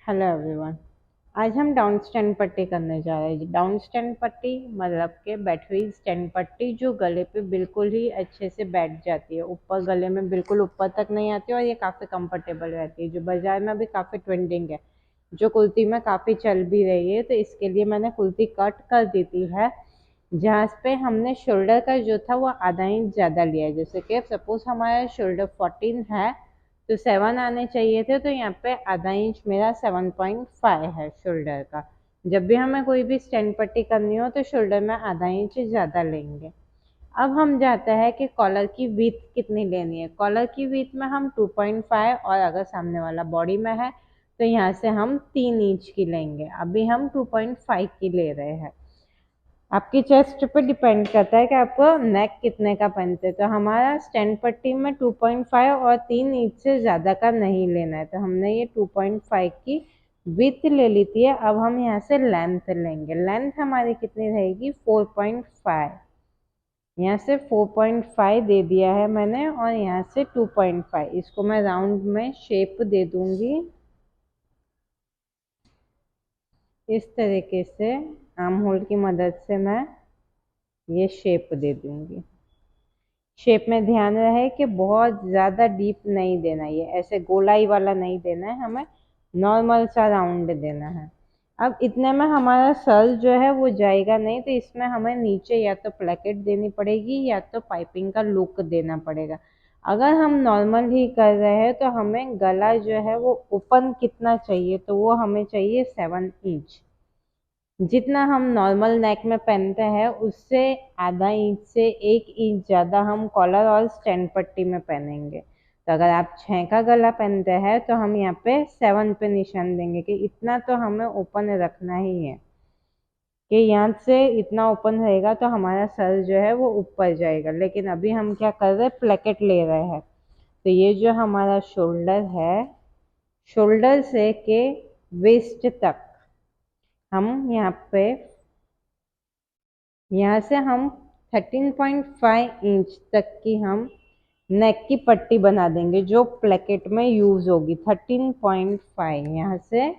Hello everyone. आज हम down stand पट्टी करने जा रहे हैं। डाउन स्टैंड पट्टी मतलब के बैठी हुई स्टैंड पट्टी जो गले पे बिल्कुल ही अच्छे से बैठ जाती है, ऊपर गले में बिल्कुल ऊपर तक नहीं आती और ये काफ़ी कंफर्टेबल रहती है, जो बाजार में अभी काफ़ी ट्रेंडिंग है, जो कुर्ती में काफ़ी चल भी रही है। तो इसके लिए मैंने कुर्ती कट कर दी थी है, जहाँ पे हमने शोल्डर का जो था वो आधा इंच ज़्यादा लिया है। जैसे कि सपोज हमारा शोल्डर 14 है तो 7 आने चाहिए थे, तो यहाँ पे आधा इंच मेरा 7.5 है शोल्डर का। जब भी हमें कोई भी स्टैंड पट्टी करनी हो तो शोल्डर में आधा इंच ज़्यादा लेंगे। अब हम जाते हैं कि कॉलर की विड्थ कितनी लेनी है। कॉलर की विड्थ में हम 2.5 और अगर सामने वाला बॉडी में है तो यहाँ से हम 3 इंच की लेंगे। अभी हम 2.5 की ले रहे हैं। आपकी चेस्ट पे डिपेंड करता है कि आपको नेक कितने का पहनते हैं। तो हमारा स्टैंड पट्टी में 2.5 और 3 इंच से ज़्यादा का नहीं लेना है, तो हमने ये 2.5 की विड्थ ले ली थी। अब हम यहाँ से लेंथ लेंगे। लेंथ हमारी कितनी रहेगी 4.5। यहाँ से 4.5 दे दिया है मैंने और यहाँ से 2.5। इसको मैं राउंड में शेप दे दूंगी इस तरीके से। आर्म होल की मदद से मैं ये शेप दे दूंगी। शेप में ध्यान रहे कि बहुत ज़्यादा डीप नहीं देना, ये ऐसे गोलाई वाला नहीं देना है, हमें नॉर्मल सा राउंड देना है। अब इतने में हमारा सर जो है वो जाएगा नहीं, तो इसमें हमें नीचे या तो प्लेकेट देनी पड़ेगी या तो पाइपिंग का लुक देना पड़ेगा। अगर हम नॉर्मल ही कर रहे हैं तो हमें गला जो है वो ओपन कितना चाहिए, तो वो हमें चाहिए 7 इंच। जितना हम नॉर्मल नेक में पहनते हैं उससे आधा इंच से 1 इंच ज़्यादा हम कॉलर और स्टैंड पट्टी में पहनेंगे। तो अगर आप 6 का गला पहनते हैं तो हम यहाँ पे 7 पे निशान देंगे कि इतना तो हमें ओपन रखना ही है, कि यहाँ से इतना ओपन रहेगा तो हमारा सर जो है वो ऊपर जाएगा। लेकिन अभी हम क्या कर रहे हैं, प्लेकेट ले रहे हैं। तो ये जो हमारा शोल्डर है, शोल्डर से के वेस्ट तक हम यहाँ से हम 13.5 इंच तक की हम नेक की पट्टी बना देंगे जो प्लेकेट में यूज होगी। 13.5 यहाँ से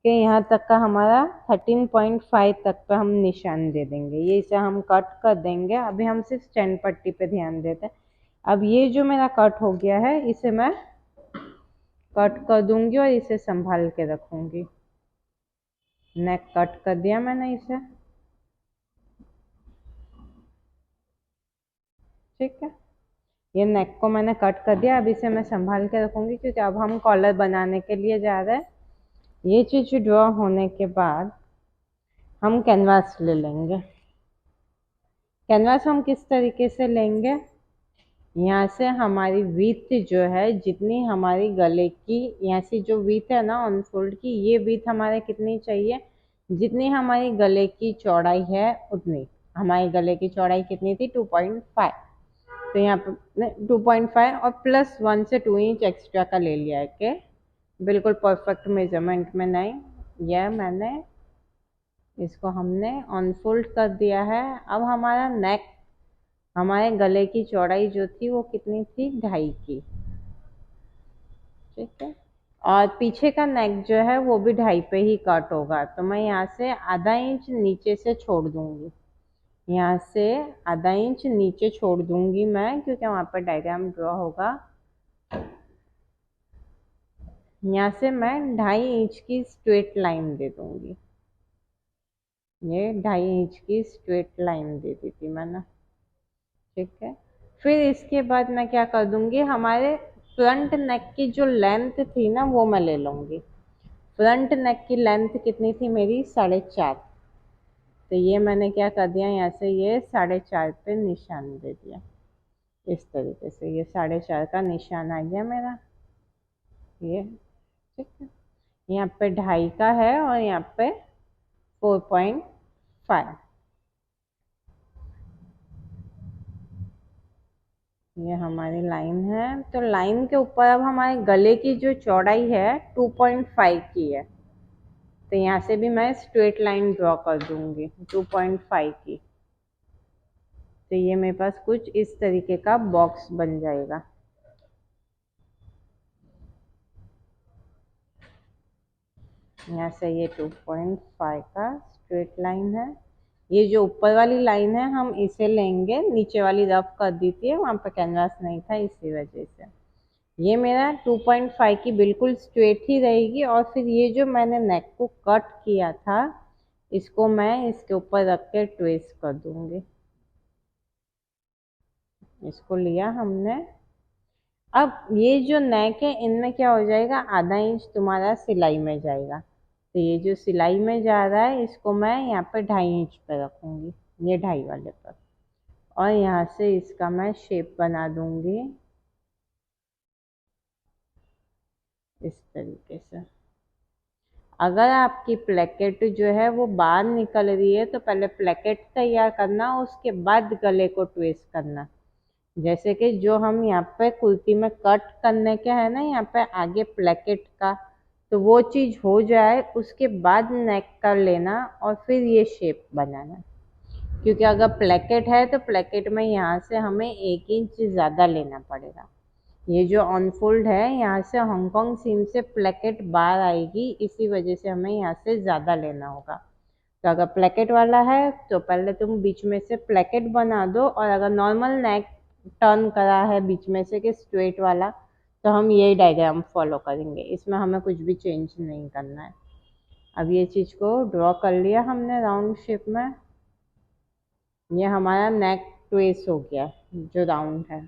कि यहाँ तक का हमारा 13.5 तक पे हम निशान दे देंगे। ये इसे हम कट कर देंगे। अभी हम सिर्फ स्टैंड पट्टी पे ध्यान देते हैं। अब ये जो मेरा कट हो गया है इसे मैं कट कर दूंगी और इसे संभाल के रखूंगी। नेक कट कर दिया मैंने इसे, ठीक है। ये नेक को मैंने कट कर दिया। अब इसे मैं संभाल के रखूंगी क्योंकि अब हम कॉलर बनाने के लिए जा रहे हैं। ये चीज ड्रॉ होने के बाद हम कैनवास ले लेंगे। कैनवास हम किस तरीके से लेंगे, यहाँ से हमारी विड्थ जो है, जितनी हमारी गले की यहाँ से जो विड्थ है ना अनफोल्ड की, ये विड्थ हमारे कितनी चाहिए, जितनी हमारी गले की चौड़ाई है उतनी। हमारी गले की चौड़ाई कितनी थी 2.5, तो यहाँ पे 2.5 और प्लस 1 से 2 इंच एक्स्ट्रा का ले लिया है कि बिल्कुल परफेक्ट मेजरमेंट में नहीं। यह मैंने इसको हमने अनफोल्ड कर दिया है। अब हमारा नेक, हमारे गले की चौड़ाई जो थी वो कितनी थी 2.5 की, ठीक है। और पीछे का नेक जो है वो भी 2.5 पे ही कट होगा, तो मैं यहाँ से आधा इंच नीचे से छोड़ दूंगी। यहाँ से आधा इंच नीचे छोड़ दूंगी मैं, क्योंकि वहाँ पर डायग्राम ड्रॉ होगा। यहाँ से मैं 2.5 इंच की स्ट्रेट लाइन दे दूंगी। ये 2.5 इंच की स्ट्रेट लाइन दे दी थी मैंने, ठीक है। फिर इसके बाद मैं क्या कर दूंगी, हमारे फ्रंट नेक की जो लेंथ थी ना वो मैं ले लूंगी। फ्रंट नेक की लेंथ कितनी थी मेरी 4.5, तो ये मैंने क्या कर दिया, यहाँ से ये 4.5 पे निशान दे दिया। इस तरीके से ये 4.5 का निशान आ गया मेरा, ये ठीक है। यहाँ पे 2.5 का है और यहाँ पे 4.5। ये हमारी लाइन है। तो लाइन के ऊपर अब हमारे गले की जो चौड़ाई है 2.5 की है, तो यहाँ से भी मैं स्ट्रेट लाइन ड्रॉ कर दूंगी 2.5 की। तो ये मेरे पास कुछ इस तरीके का बॉक्स बन जाएगा। यहाँ से ये 2.5 का स्ट्रेट लाइन है। ये जो ऊपर वाली लाइन है हम इसे लेंगे, नीचे वाली रफ कर दी थी, वहाँ पे कैनवास नहीं था इसी वजह से। ये मेरा 2.5 की बिल्कुल स्ट्रेट ही रहेगी। और फिर ये जो मैंने नेक को कट किया था, इसको मैं इसके ऊपर रख के ट्विस्ट कर दूंगी। इसको लिया हमने। अब ये जो नेक है इनमें क्या हो जाएगा, आधा इंच तुम्हारा सिलाई में जाएगा। तो ये जो सिलाई में जा रहा है इसको मैं यहाँ पे 2.5 इंच पे रखूंगी, ये 2.5 वाले पर। और यहाँ से इसका मैं शेप बना दूंगी इस तरीके से। अगर आपकी प्लेकेट जो है वो बाहर निकल रही है तो पहले प्लेकेट तैयार करना, उसके बाद गले को ट्विस्ट करना। जैसे कि जो हम यहाँ पे कुर्ती में कट करने के है ना, यहाँ पे आगे प्लेकेट का, तो वो चीज़ हो जाए उसके बाद नेक कर लेना और फिर ये शेप बनाना। क्योंकि अगर प्लेकेट है तो प्लेकेट में यहाँ से हमें 1 इंच ज़्यादा लेना पड़ेगा। ये जो अनफोल्ड है यहाँ से हांगकांग सीम से प्लेकेट बाहर आएगी, इसी वजह से हमें यहाँ से ज़्यादा लेना होगा। तो अगर प्लेकेट वाला है तो पहले तुम बीच में से प्लेकेट बना दो, और अगर नॉर्मल नेक टर्न करा है बीच में से कि स्ट्रेट वाला, तो हम यही डायग्राम फॉलो करेंगे, इसमें हमें कुछ भी चेंज नहीं करना है। अब ये चीज़ को ड्रॉ कर लिया हमने राउंड शेप में। ये हमारा नेक ट्विस्ट हो गया जो राउंड है।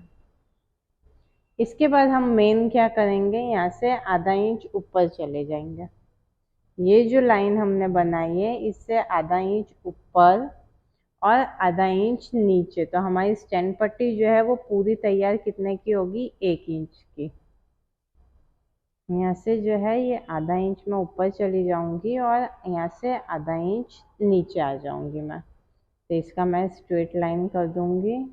इसके बाद हम मेन क्या करेंगे, यहाँ से आधा इंच ऊपर चले जाएंगे। ये जो लाइन हमने बनाई है इससे आधा इंच ऊपर और आधा इंच नीचे, तो हमारी स्टैंड पट्टी जो है वो पूरी तैयार कितने की होगी, 1 इंच की। यहाँ से जो है ये आधा इंच मैं ऊपर चली जाऊंगी और यहाँ से आधा इंच नीचे आ जाऊंगी मैं। तो इसका मैं स्ट्रेट लाइन कर दूंगी,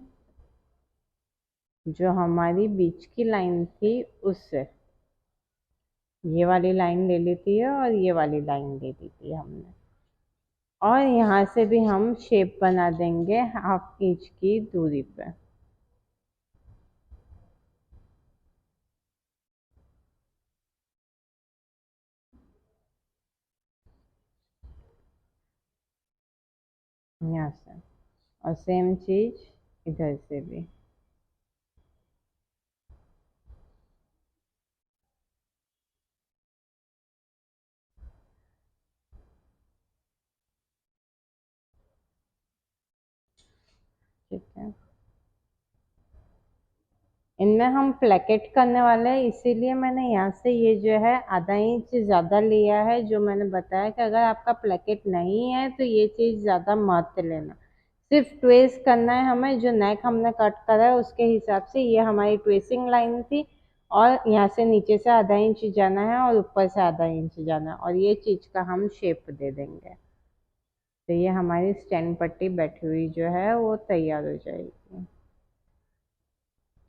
जो हमारी बीच की लाइन थी उससे ये वाली लाइन ले ली थी और ये वाली लाइन ले ली थी हमने। और यहाँ से भी हम शेप बना देंगे 1/2 इंच की दूरी पे। यहाँ से और सेम चीज इधर से भी। ठीक है, इनमें हम प्लेकेट करने वाले हैं, इसीलिए मैंने यहाँ से ये जो है आधा इंच ज़्यादा लिया है। जो मैंने बताया कि अगर आपका प्लेकेट नहीं है तो ये चीज़ ज़्यादा मत लेना, सिर्फ ट्वेस्ट करना है हमें। जो नेक हमने कट करा है उसके हिसाब से ये हमारी ट्वेसिंग लाइन थी, और यहाँ से नीचे से आधा इंच जाना है और ऊपर से आधा इंच जाना है, और ये चीज़ का हम शेप दे देंगे। तो ये हमारी स्टैंड पट्टी बैठी हुई जो है वो तैयार हो जाएगी।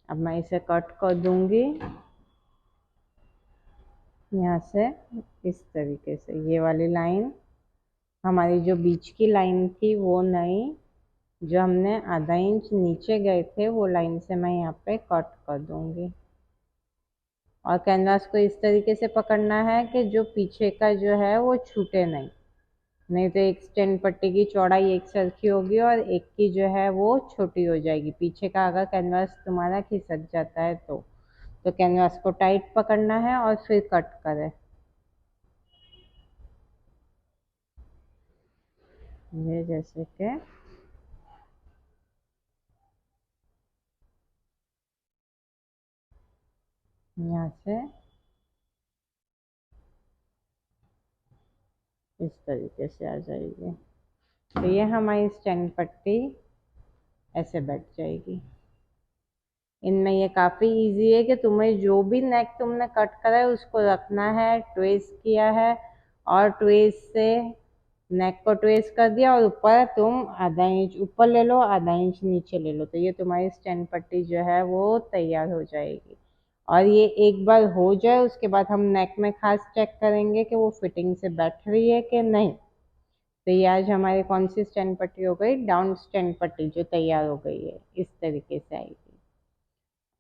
अब मैं इसे कट कर दूंगी यहाँ से इस तरीके से। ये वाली लाइन हमारी जो बीच की लाइन थी वो नहीं, जो हमने आधा इंच नीचे गए थे वो लाइन से मैं यहाँ पे कट कर दूंगी। और कैनवास को इस तरीके से पकड़ना है कि जो पीछे का जो है वो छूटे नहीं, नहीं तो एक स्टैंड पट्टी की चौड़ाई एक सरखी होगी और एक की जो है वो छोटी हो जाएगी। पीछे का अगर कैनवास तुम्हारा खिसक जाता है तो कैनवास को टाइट पकड़ना है और फिर कट करें। ये जैसे कि यहाँ से इस तरीके से आ जाएगी। तो ये हमारी स्टैंड पट्टी ऐसे बैठ जाएगी। इनमें ये काफ़ी इजी है कि तुम्हें जो भी नेक तुमने कट करा है उसको रखना है, ट्वेस्ट किया है और ट्वेस्ट से नेक को ट्वेस्ट कर दिया, और ऊपर तुम आधा इंच ऊपर ले लो, आधा इंच नीचे ले लो, तो ये तुम्हारी स्टैंड पट्टी जो है वो तैयार हो जाएगी। और ये एक बार हो जाए उसके बाद हम नेक में खास चेक करेंगे कि वो फिटिंग से बैठ रही है कि नहीं। तो ये आज हमारी कौन सी स्टैंड पट्टी हो गई, डाउन स्टैंड पट्टी जो तैयार हो गई है, इस तरीके से आएगी।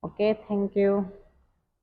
Okay, thank you.